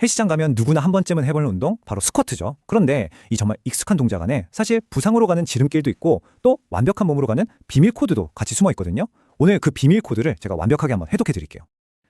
헬스장 가면 누구나 한 번쯤은 해보는 운동 바로 스쿼트죠. 그런데 이 정말 익숙한 동작 안에 사실 부상으로 가는 지름길도 있고 또 완벽한 몸으로 가는 비밀 코드도 같이 숨어 있거든요. 오늘 그 비밀 코드를 제가 완벽하게 한번 해독해 드릴게요.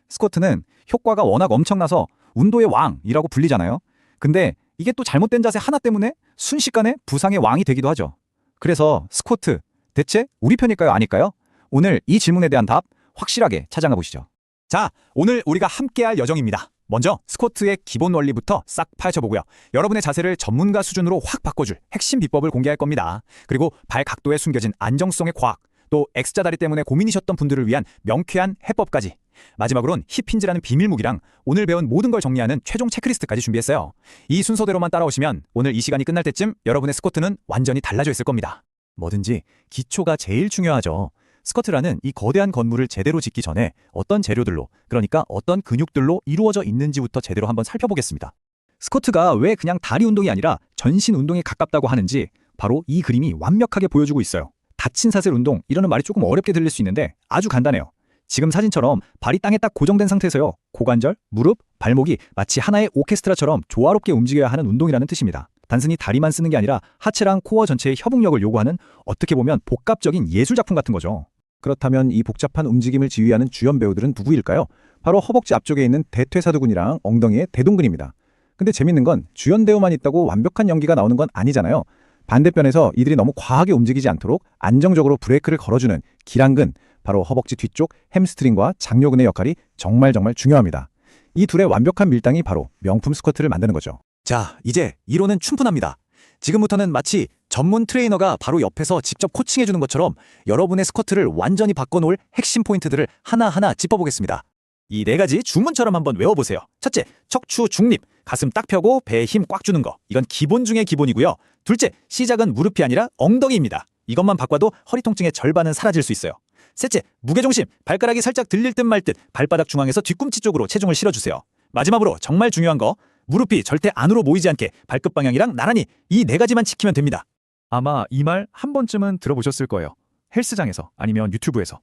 스쿼트는 효과가 워낙 엄청나서 운동의 왕이라고 불리잖아요. 근데 이게 또 잘못된 자세 하나 때문에 순식간에 부상의 왕이 되기도 하죠. 그래서 스쿼트 대체 우리 편일까요, 아닐까요? 오늘 이 질문에 대한 답 확실하게 찾아가 보시죠. 자, 오늘 우리가 함께할 여정입니다. 먼저 스쿼트의 기본 원리부터 싹 파헤쳐보고요. 여러분의 자세를 전문가 수준으로 확 바꿔줄 핵심 비법을 공개할 겁니다. 그리고 발 각도에 숨겨진 안정성의 과학, 또 X자 다리 때문에 고민이셨던 분들을 위한 명쾌한 해법까지. 마지막으론 힙힌즈라는 비밀 무기랑 오늘 배운 모든 걸 정리하는 최종 체크리스트까지 준비했어요. 이 순서대로만 따라오시면 오늘 이 시간이 끝날 때쯤 여러분의 스쿼트는 완전히 달라져 있을 겁니다. 뭐든지 기초가 제일 중요하죠. 스쿼트라는 이 거대한 건물을 제대로 짓기 전에 어떤 재료들로, 그러니까 어떤 근육들로 이루어져 있는지부터 제대로 한번 살펴보겠습니다. 스쿼트가 왜 그냥 다리 운동이 아니라 전신 운동에 가깝다고 하는지 바로 이 그림이 완벽하게 보여주고 있어요. 닫힌 사슬 운동, 이러는 말이 조금 어렵게 들릴 수 있는데 아주 간단해요. 지금 사진처럼 발이 땅에 딱 고정된 상태에서요. 고관절, 무릎, 발목이 마치 하나의 오케스트라처럼 조화롭게 움직여야 하는 운동이라는 뜻입니다. 단순히 다리만 쓰는 게 아니라 하체랑 코어 전체의 협응력을 요구하는 어떻게 보면 복합적인 예술작품 같은 거죠. 그렇다면 이 복잡한 움직임을 지휘하는 주연 배우들은 누구일까요? 바로 허벅지 앞쪽에 있는 대퇴사두근이랑 엉덩이의 대동근입니다. 근데 재밌는 건 주연 배우만 있다고 완벽한 연기가 나오는 건 아니잖아요. 반대편에서 이들이 너무 과하게 움직이지 않도록 안정적으로 브레이크를 걸어주는 기랑근, 바로 허벅지 뒤쪽 햄스트링과 장요근의 역할이 정말 중요합니다. 이 둘의 완벽한 밀당이 바로 명품 스쿼트를 만드는 거죠. 자, 이제 이론은 충분합니다. 지금부터는 마치 전문 트레이너가 바로 옆에서 직접 코칭해주는 것처럼 여러분의 스쿼트를 완전히 바꿔놓을 핵심 포인트들을 하나하나 짚어보겠습니다. 이 4가지 주문처럼 한번 외워보세요. 첫째, 척추 중립, 가슴 딱 펴고 배에 힘 꽉 주는 거. 이건 기본 중의 기본이고요. 둘째, 시작은 무릎이 아니라 엉덩이입니다. 이것만 바꿔도 허리 통증의 절반은 사라질 수 있어요. 셋째, 무게중심, 발가락이 살짝 들릴 듯 말 듯 발바닥 중앙에서 뒤꿈치 쪽으로 체중을 실어주세요. 마지막으로 정말 중요한 거, 무릎이 절대 안으로 모이지 않게 발끝 방향이랑 나란히 이 4가지만 지키면 됩니다. 아마 이 말 한 번쯤은 들어보셨을 거예요. 헬스장에서 아니면 유튜브에서.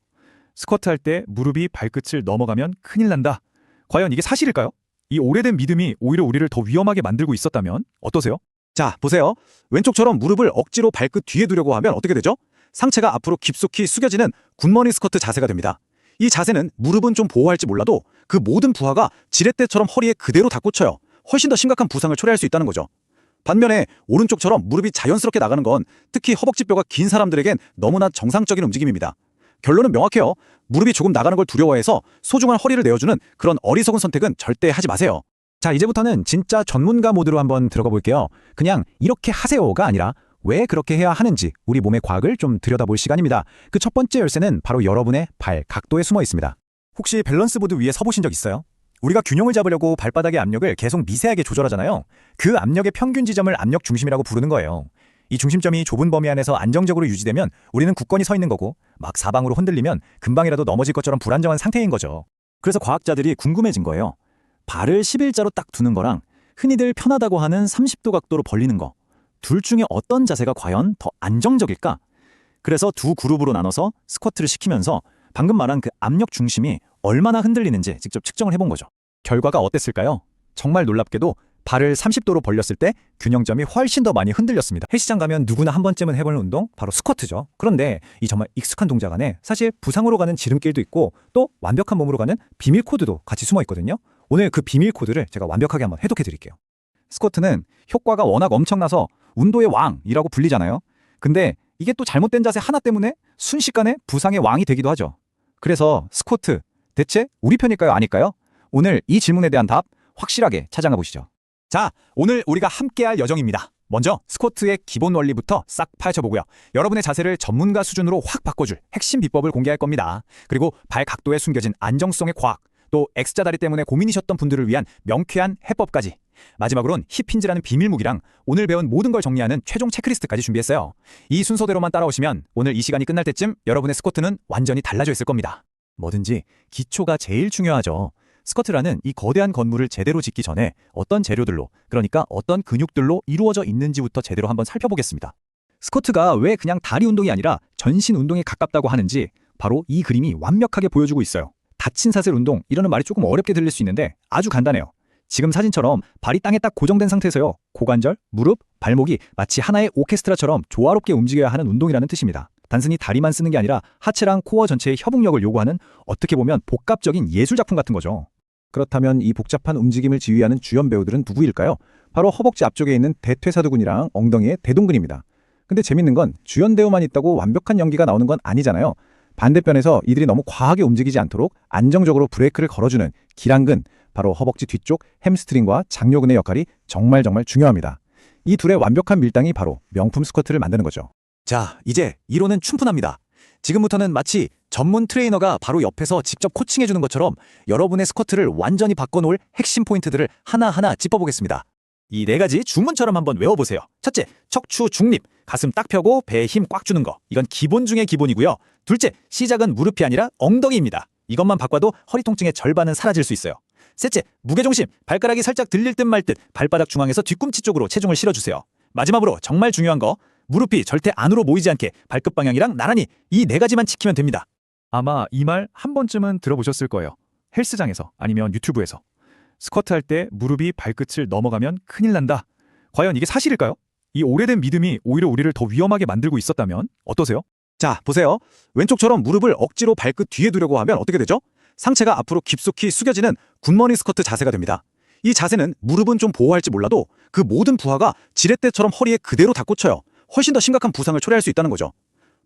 스쿼트 할 때 무릎이 발끝을 넘어가면 큰일 난다. 과연 이게 사실일까요? 이 오래된 믿음이 오히려 우리를 더 위험하게 만들고 있었다면 어떠세요? 자, 보세요. 왼쪽처럼 무릎을 억지로 발끝 뒤에 두려고 하면 어떻게 되죠? 상체가 앞으로 깊숙이 숙여지는 굿모닝 스쿼트 자세가 됩니다. 이 자세는 무릎은 좀 보호할지 몰라도 그 모든 부하가 지렛대처럼 허리에 그대로 다 꽂혀요. 훨씬 더 심각한 부상을 초래할 수 있다는 거죠. 반면에 오른쪽처럼 무릎이 자연스럽게 나가는 건 특히 허벅지뼈가 긴 사람들에겐 너무나 정상적인 움직임입니다. 결론은 명확해요. 무릎이 조금 나가는 걸 두려워해서 소중한 허리를 내어주는 그런 어리석은 선택은 절대 하지 마세요. 자, 이제부터는 진짜 전문가 모드로 한번 들어가 볼게요. 그냥 이렇게 하세요가 아니라 왜 그렇게 해야 하는지 우리 몸의 과학을 좀 들여다볼 시간입니다. 그 첫 번째 열쇠는 바로 여러분의 발 각도에 숨어 있습니다. 혹시 밸런스 보드 위에 서보신 적 있어요? 우리가 균형을 잡으려고 발바닥의 압력을 계속 미세하게 조절하잖아요. 그 압력의 평균 지점을 압력 중심이라고 부르는 거예요. 이 중심점이 좁은 범위 안에서 안정적으로 유지되면 우리는 굳건히 서 있는 거고, 막 사방으로 흔들리면 금방이라도 넘어질 것처럼 불안정한 상태인 거죠. 그래서 과학자들이 궁금해진 거예요. 발을 11자로 딱 두는 거랑 흔히들 편하다고 하는 30도 각도로 벌리는 거, 둘 중에 어떤 자세가 과연 더 안정적일까? 그래서 두 그룹으로 나눠서 스쿼트를 시키면서 방금 말한 그 압력 중심이 얼마나 흔들리는지 직접 측정을 해본 거죠. 결과가 어땠을까요? 정말 놀랍게도 발을 30도로 벌렸을 때 균형점이 훨씬 더 많이 흔들렸습니다. 헬스장 가면 누구나 한 번쯤은 해보는 운동 바로 스쿼트죠. 그런데 이 정말 익숙한 동작 안에 사실 부상으로 가는 지름길도 있고 또 완벽한 몸으로 가는 비밀 코드도 같이 숨어 있거든요. 오늘 그 비밀 코드를 제가 완벽하게 한번 해독해 드릴게요. 스쿼트는 효과가 워낙 엄청나서 운동의 왕이라고 불리잖아요. 근데 이게 또 잘못된 자세 하나 때문에 순식간에 부상의 왕이 되기도 하죠. 그래서 스쿼트 대체 우리 편일까요, 아닐까요? 오늘 이 질문에 대한 답 확실하게 찾아가 보시죠. 자, 오늘 우리가 함께할 여정입니다. 먼저 스쿼트의 기본 원리부터 싹 파헤쳐보고요. 여러분의 자세를 전문가 수준으로 확 바꿔줄 핵심 비법을 공개할 겁니다. 그리고 발 각도에 숨겨진 안정성의 과학, 또 X자 다리 때문에 고민이셨던 분들을 위한 명쾌한 해법까지. 마지막으론 힙힌즈라는 비밀 무기랑 오늘 배운 모든 걸 정리하는 최종 체크리스트까지 준비했어요. 이 순서대로만 따라오시면 오늘 이 시간이 끝날 때쯤 여러분의 스쿼트는 완전히 달라져 있을 겁니다. 뭐든지 기초가 제일 중요하죠. 스쿼트라는 이 거대한 건물을 제대로 짓기 전에 어떤 재료들로, 그러니까 어떤 근육들로 이루어져 있는지부터 제대로 한번 살펴보겠습니다. 스쿼트가 왜 그냥 다리 운동이 아니라 전신 운동에 가깝다고 하는지 바로 이 그림이 완벽하게 보여주고 있어요. 닫힌 사슬 운동, 이러는 말이 조금 어렵게 들릴 수 있는데 아주 간단해요. 지금 사진처럼 발이 땅에 딱 고정된 상태에서요. 고관절, 무릎, 발목이 마치 하나의 오케스트라처럼 조화롭게 움직여야 하는 운동이라는 뜻입니다. 단순히 다리만 쓰는 게 아니라 하체랑 코어 전체의 협응력을 요구하는 어떻게 보면 복합적인 예술작품 같은 거죠. 그렇다면 이 복잡한 움직임을 지휘하는 주연 배우들은 누구일까요? 바로 허벅지 앞쪽에 있는 대퇴사두근이랑 엉덩이의 대동근입니다. 근데 재밌는 건 주연 배우만 있다고 완벽한 연기가 나오는 건 아니잖아요. 반대편에서 이들이 너무 과하게 움직이지 않도록 안정적으로 브레이크를 걸어주는 기랑근, 바로 허벅지 뒤쪽 햄스트링과 장요근의 역할이 정말 중요합니다. 이 둘의 완벽한 밀당이 바로 명품 스쿼트를 만드는 거죠. 자, 이제 이론은 충분합니다. 지금부터는 마치 전문 트레이너가 바로 옆에서 직접 코칭해주는 것처럼 여러분의 스쿼트를 완전히 바꿔놓을 핵심 포인트들을 하나하나 짚어보겠습니다. 이 4가지 주문처럼 한번 외워보세요. 첫째, 척추 중립, 가슴 딱 펴고 배에 힘 꽉 주는 거. 이건 기본 중의 기본이고요. 둘째, 시작은 무릎이 아니라 엉덩이입니다. 이것만 바꿔도 허리 통증의 절반은 사라질 수 있어요. 셋째, 무게중심, 발가락이 살짝 들릴 듯 말 듯 발바닥 중앙에서 뒤꿈치 쪽으로 체중을 실어주세요. 마지막으로 정말 중요한 거, 무릎이 절대 안으로 모이지 않게 발끝 방향이랑 나란히 이 4가지만 지키면 됩니다. 아마 이 말 한 번쯤은 들어보셨을 거예요. 헬스장에서 아니면 유튜브에서. 스쿼트 할 때 무릎이 발끝을 넘어가면 큰일 난다. 과연 이게 사실일까요? 이 오래된 믿음이 오히려 우리를 더 위험하게 만들고 있었다면 어떠세요? 자, 보세요. 왼쪽처럼 무릎을 억지로 발끝 뒤에 두려고 하면 어떻게 되죠? 상체가 앞으로 깊숙이 숙여지는 굿모닝 스쿼트 자세가 됩니다. 이 자세는 무릎은 좀 보호할지 몰라도 그 모든 부하가 지렛대처럼 허리에 그대로 다 꽂혀요. 훨씬 더 심각한 부상을 초래할 수 있다는 거죠.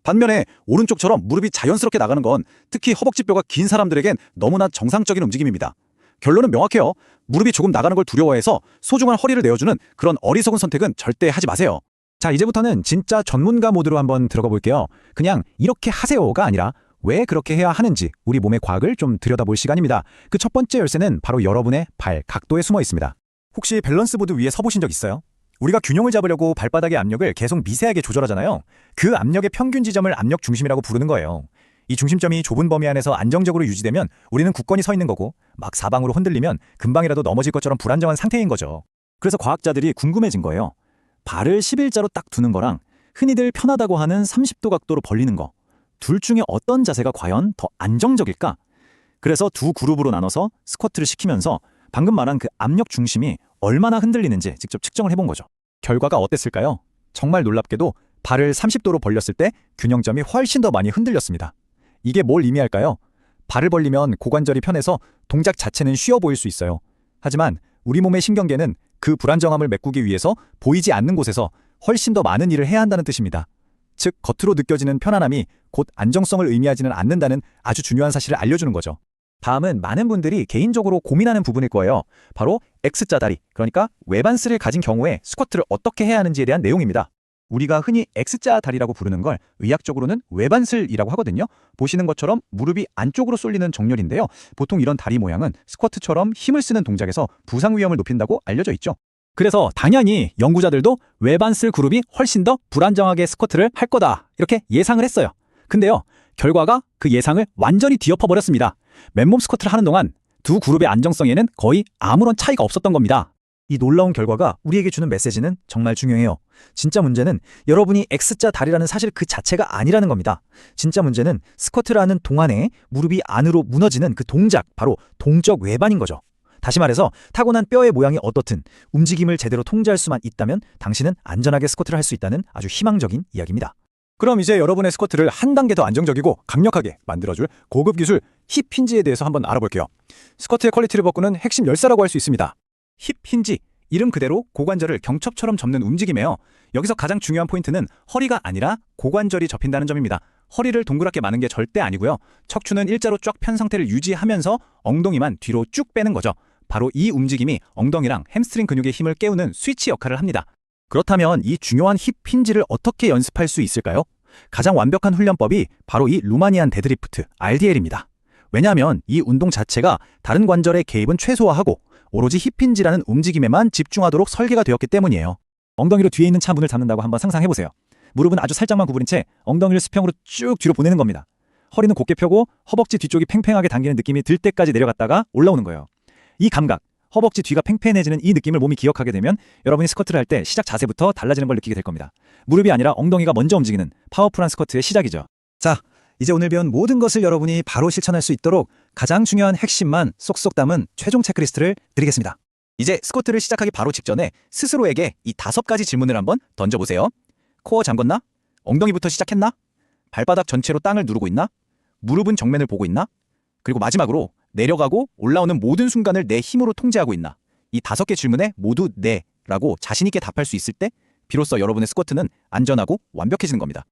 반면에 오른쪽처럼 무릎이 자연스럽게 나가는 건 특히 허벅지뼈가 긴 사람들에겐 너무나 정상적인 움직임입니다. 결론은 명확해요. 무릎이 조금 나가는 걸 두려워해서 소중한 허리를 내어주는 그런 어리석은 선택은 절대 하지 마세요. 자, 이제부터는 진짜 전문가 모드로 한번 들어가 볼게요. 그냥 이렇게 하세요가 아니라 왜 그렇게 해야 하는지 우리 몸의 과학을 좀 들여다볼 시간입니다. 그 첫 번째 열쇠는 바로 여러분의 발 각도에 숨어 있습니다. 혹시 밸런스 보드 위에 서보신 적 있어요? 우리가 균형을 잡으려고 발바닥의 압력을 계속 미세하게 조절하잖아요. 그 압력의 평균 지점을 압력 중심이라고 부르는 거예요. 이 중심점이 좁은 범위 안에서 안정적으로 유지되면 우리는 굳건히 서 있는 거고, 막 사방으로 흔들리면 금방이라도 넘어질 것처럼 불안정한 상태인 거죠. 그래서 과학자들이 궁금해진 거예요. 발을 11자로 딱 두는 거랑 흔히들 편하다고 하는 30도 각도로 벌리는 거, 둘 중에 어떤 자세가 과연 더 안정적일까? 그래서 두 그룹으로 나눠서 스쿼트를 시키면서 방금 말한 그 압력 중심이 얼마나 흔들리는지 직접 측정을 해본 거죠. 결과가 어땠을까요? 정말 놀랍게도 발을 30도로 벌렸을 때 균형점이 훨씬 더 많이 흔들렸습니다. 이게 뭘 의미할까요? 발을 벌리면 고관절이 편해서 동작 자체는 쉬워 보일 수 있어요. 하지만 우리 몸의 신경계는 그 불안정함을 메꾸기 위해서 보이지 않는 곳에서 훨씬 더 많은 일을 해야 한다는 뜻입니다. 즉, 겉으로 느껴지는 편안함이 곧 안정성을 의미하지는 않는다는 아주 중요한 사실을 알려주는 거죠. 다음은 많은 분들이 개인적으로 고민하는 부분일 거예요. 바로 X자 다리, 그러니까 외반스를 가진 경우에 스쿼트를 어떻게 해야 하는지에 대한 내용입니다. 우리가 흔히 X자 다리라고 부르는 걸 의학적으로는 외반슬이라고 하거든요. 보시는 것처럼 무릎이 안쪽으로 쏠리는 정렬인데요. 보통 이런 다리 모양은 스쿼트처럼 힘을 쓰는 동작에서 부상 위험을 높인다고 알려져 있죠. 그래서 당연히 연구자들도 외반슬 그룹이 훨씬 더 불안정하게 스쿼트를 할 거다, 이렇게 예상을 했어요. 근데요, 결과가 그 예상을 완전히 뒤엎어버렸습니다. 맨몸 스쿼트를 하는 동안 두 그룹의 안정성에는 거의 아무런 차이가 없었던 겁니다. 이 놀라운 결과가 우리에게 주는 메시지는 정말 중요해요. 진짜 문제는 여러분이 X자 다리라는 사실 그 자체가 아니라는 겁니다. 진짜 문제는 스쿼트를 하는 동안에 무릎이 안으로 무너지는 그 동작, 바로 동적 외반인 거죠. 다시 말해서 타고난 뼈의 모양이 어떻든 움직임을 제대로 통제할 수만 있다면 당신은 안전하게 스쿼트를 할 수 있다는 아주 희망적인 이야기입니다. 그럼 이제 여러분의 스쿼트를 한 단계 더 안정적이고 강력하게 만들어줄 고급 기술 힙 힌지에 대해서 한번 알아볼게요. 스쿼트의 퀄리티를 바꾸는 핵심 열쇠라고 할 수 있습니다. 힙 힌지, 이름 그대로 고관절을 경첩처럼 접는 움직임이에요. 여기서 가장 중요한 포인트는 허리가 아니라 고관절이 접힌다는 점입니다. 허리를 동그랗게 마는 게 절대 아니고요. 척추는 일자로 쫙 편 상태를 유지하면서 엉덩이만 뒤로 쭉 빼는 거죠. 바로 이 움직임이 엉덩이랑 햄스트링 근육의 힘을 깨우는 스위치 역할을 합니다. 그렇다면 이 중요한 힙 힌지를 어떻게 연습할 수 있을까요? 가장 완벽한 훈련법이 바로 이 루마니안 데드리프트, RDL입니다. 왜냐하면 이 운동 자체가 다른 관절의 개입은 최소화하고 오로지 힙 힌지라는 움직임에만 집중하도록 설계가 되었기 때문이에요. 엉덩이로 뒤에 있는 차 문을 닫는다고 한번 상상해보세요. 무릎은 아주 살짝만 구부린 채 엉덩이를 수평으로 쭉 뒤로 보내는 겁니다. 허리는 곧게 펴고 허벅지 뒤쪽이 팽팽하게 당기는 느낌이 들 때까지 내려갔다가 올라오는 거예요. 이 감각, 허벅지 뒤가 팽팽해지는 이 느낌을 몸이 기억하게 되면 여러분이 스쿼트를 할 때 시작 자세부터 달라지는 걸 느끼게 될 겁니다. 무릎이 아니라 엉덩이가 먼저 움직이는 파워풀한 스쿼트의 시작이죠. 자, 이제 오늘 배운 모든 것을 여러분이 바로 실천할 수 있도록 가장 중요한 핵심만 쏙쏙 담은 최종 체크리스트를 드리겠습니다. 이제 스쿼트를 시작하기 바로 직전에 스스로에게 이 5가지 질문을 한번 던져보세요. 코어 잠궜나? 엉덩이부터 시작했나? 발바닥 전체로 땅을 누르고 있나? 무릎은 정면을 보고 있나? 그리고 마지막으로 내려가고 올라오는 모든 순간을 내 힘으로 통제하고 있나? 이 5개 질문에 모두 네 라고 자신 있게 답할 수 있을 때 비로소 여러분의 스쿼트는 안전하고 완벽해지는 겁니다.